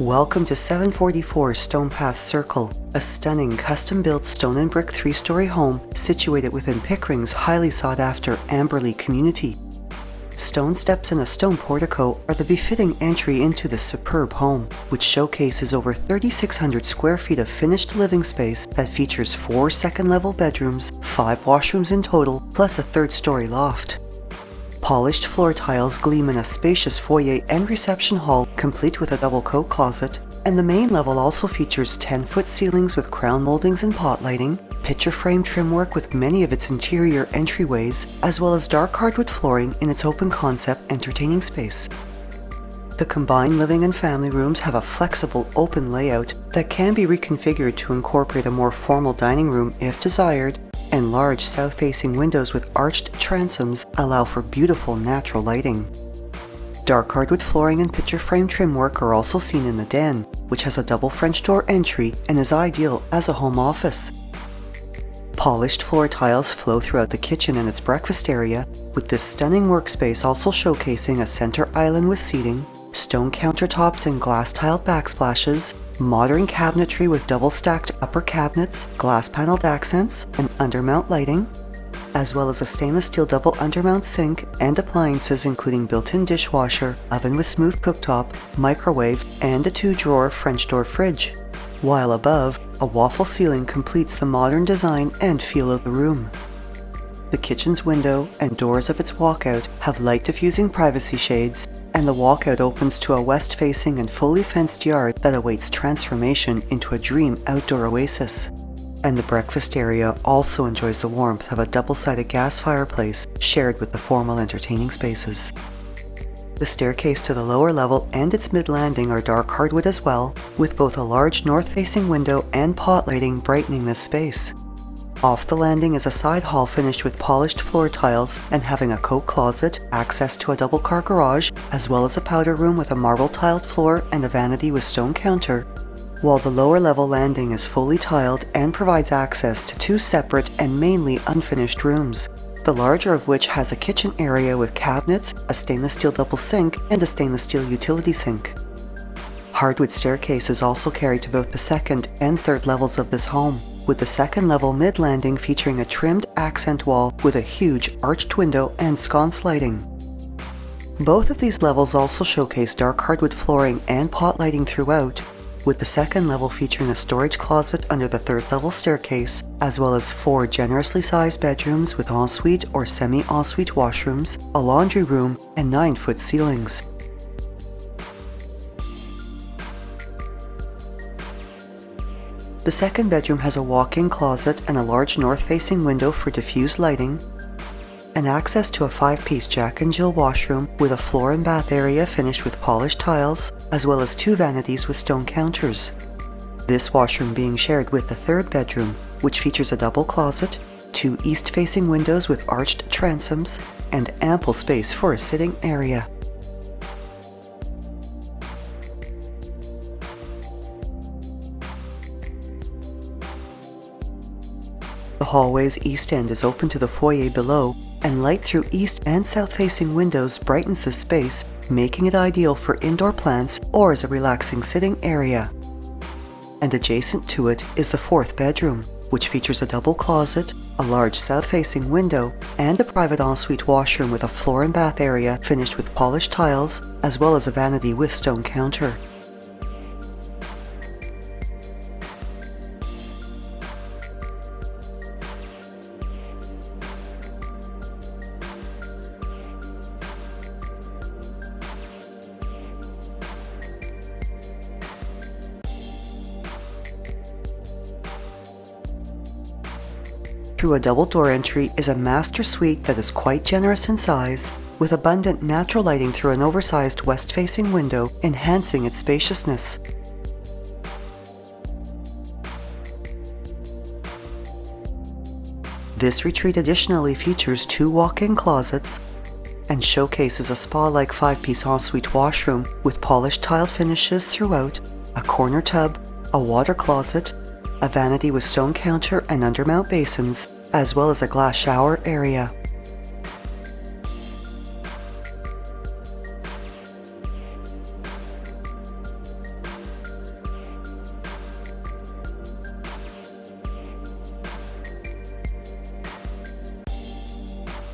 Welcome to 744 Stonepath Circle, a stunning custom-built stone and brick three-story home situated within Pickering's highly sought-after Amberlea community. Stone steps and a stone portico are the befitting entry into this superb home, which showcases over 3,600 square feet of finished living space that features 4 second-level bedrooms, 5 washrooms in total, plus a third-story loft. Polished floor tiles gleam in a spacious foyer and reception hall, complete with a double coat closet, and the main level also features 10-foot ceilings with crown moldings and pot lighting, picture frame trim work with many of its interior entryways, as well as dark hardwood flooring in its open concept entertaining space. The combined living and family rooms have a flexible open layout that can be reconfigured to incorporate a more formal dining room if desired, and large south-facing windows with arched transoms allow for beautiful natural lighting. Dark hardwood flooring and picture frame trim work are also seen in the den, which has a double French door entry and is ideal as a home office. Polished floor tiles flow throughout the kitchen and its breakfast area, with this stunning workspace also showcasing a center island with seating, stone countertops and glass-tiled backsplashes, modern cabinetry with double-stacked upper cabinets, glass-paneled accents, and undermount lighting, as well as a stainless steel double undermount sink and appliances including built-in dishwasher, oven with smooth cooktop, microwave, and a 2-drawer French door fridge. While above, a waffle ceiling completes the modern design and feel of the room. The kitchen's window and doors of its walkout have light diffusing privacy shades, and the walkout opens to a west-facing and fully fenced yard that awaits transformation into a dream outdoor oasis. And the breakfast area also enjoys the warmth of a double-sided gas fireplace shared with the formal entertaining spaces. The staircase to the lower level and its mid-landing are dark hardwood as well, with both a large north-facing window and pot lighting brightening this space. Off the landing is a side hall finished with polished floor tiles and having a coat closet, access to a double-car garage, as well as a powder room with a marble-tiled floor and a vanity with stone counter, while the lower-level landing is fully tiled and provides access to 2 separate and mainly unfinished rooms, the larger of which has a kitchen area with cabinets, a stainless steel double sink, and a stainless steel utility sink. Hardwood staircases also carry to both the second and third levels of this home, with the second level mid-landing featuring a trimmed accent wall with a huge arched window and sconce lighting. Both of these levels also showcase dark hardwood flooring and pot lighting throughout, with the second level featuring a storage closet under the third level staircase, as well as 4 generously sized bedrooms with ensuite or semi-ensuite washrooms, a laundry room, and 9-foot ceilings. The second bedroom has a walk-in closet and a large north-facing window for diffused lighting, and access to a 5-piece Jack and Jill washroom with a floor and bath area finished with polished tiles, as well as 2 vanities with stone counters. This washroom being shared with the third bedroom, which features a double closet, 2 east-facing windows with arched transoms, and ample space for a sitting area. The hallway's east end is open to the foyer below, and light through east and south-facing windows brightens the space, making it ideal for indoor plants or as a relaxing sitting area. And adjacent to it is the 4th bedroom, which features a double closet, a large south-facing window, and a private ensuite washroom with a floor and bath area finished with polished tiles, as well as a vanity with stone counter. Through a double door entry is a master suite that is quite generous in size, with abundant natural lighting through an oversized west-facing window, enhancing its spaciousness. This retreat additionally features 2 walk-in closets and showcases a spa-like 5-piece ensuite washroom with polished tile finishes throughout, a corner tub, a water closet, a vanity with stone counter and undermount basins, as well as a glass shower area.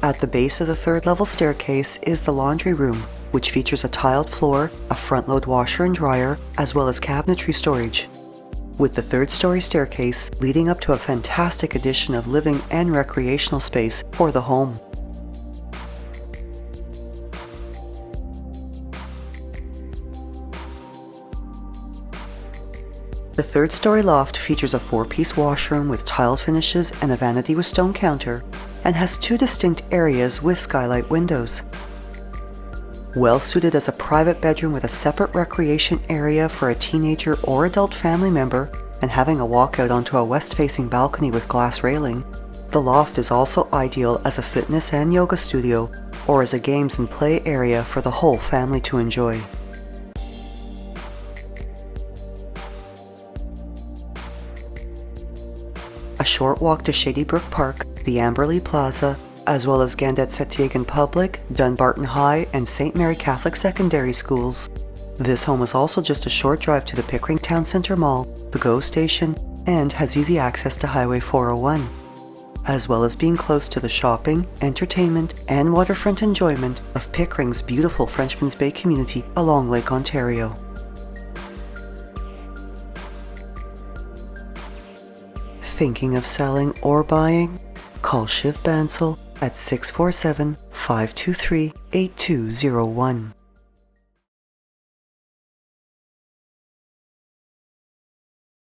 At the base of the third-level staircase is the laundry room, which features a tiled floor, a front-load washer and dryer, as well as cabinetry storage. With the third-story staircase leading up to a fantastic addition of living and recreational space for the home. The third-story loft features a 4-piece washroom with tiled finishes and a vanity with stone counter, and has 2 distinct areas with skylight windows. Well suited as a private bedroom with a separate recreation area for a teenager or adult family member, and having a walkout onto a west-facing balcony with glass railing, the loft is also ideal as a fitness and yoga studio, or as a games and play area for the whole family to enjoy. A short walk to Shady Brook Park, the Amberlea Plaza, as well as Gandet-Setiegan Public, Dunbarton High, and St. Mary Catholic Secondary Schools. This home is also just a short drive to the Pickering Town Centre Mall, the GO Station, and has easy access to Highway 401, as well as being close to the shopping, entertainment, and waterfront enjoyment of Pickering's beautiful Frenchman's Bay community along Lake Ontario. Thinking of selling or buying? Call Shiv Bansal at 647-523-8201.